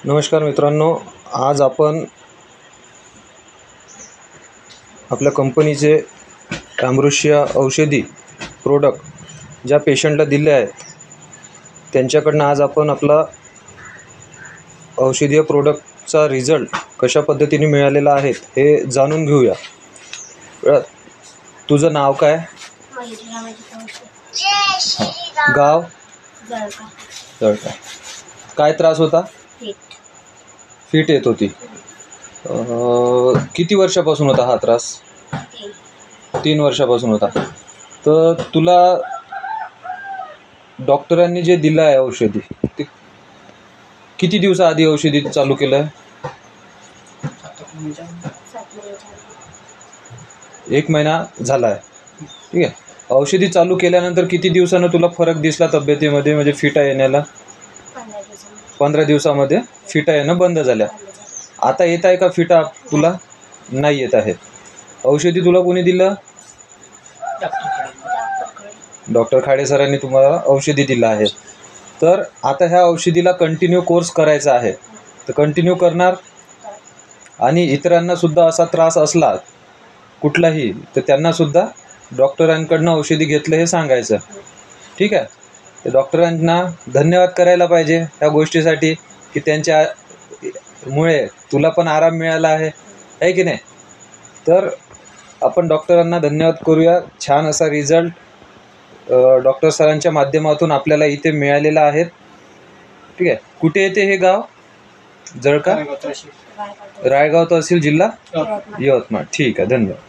नमस्कार मित्रांनो, आज आपण आपल्या कंपनीचे अमृशिया औषधी प्रोडक्ट ज्या पेशंटला दिले आहेत त्यांच्याकडनं आज आपण आपला औषधीय प्रोडक्टचा रिझल्ट कशा पद्धतीने मिळालेला आहे हे जाणून घेऊया. तुझं नाव काय? गाव? जळका. काय त्रास होता? फिट येत होती. किती वर्षापासून होता हा त्रास? 3 वर्षापासून होता. तर तुला डॉक्टरांनी जे दिलं आहे औषधी ते किती दिवसाआधी औषधी चालू केलं आहे? 1 महिना झाला आहे. ठीक आहे. औषधी चालू केल्यानंतर किती दिवसानं तुला फरक दिसला तब्येतीमध्ये, म्हणजे फिटा येण्याला? 15 दिवसामध्ये फिटा येणं बंद झाल्या. आता येत आहे का फिटा तुला? नाही येत आहे. औषधी तुला कोणी दिलं? डॉक्टर खाडे सरांनी तुम्हाला औषधी दिलं आहे. तर आता ह्या औषधीला कंटिन्यू कोर्स करायचा आहे. तर कंटिन्यू करणार. आणि इतरांना सुद्धा असा त्रास असला कुठलाही तर त्यांनासुद्धा डॉक्टरांकडनं औषधी घेतलं हे सांगायचं. ठीक आहे. तर डॉक्टरांना धन्यवाद करायला पाहिजे ह्या गोष्टीसाठी की त्यांच्यामुळे तुला पण आराम मिळाला आहे की नाही? तर आपण डॉक्टरांना धन्यवाद करूया. छान असा रिझल्ट डॉक्टर सरांच्या माध्यमातून आपल्याला इथे मिळालेला आहे. ठीक आहे. कुठे येते हे गाव? जळका, रायगाव तहसील, जिल्हा यवतमाळ. ठीक आहे. धन्यवाद.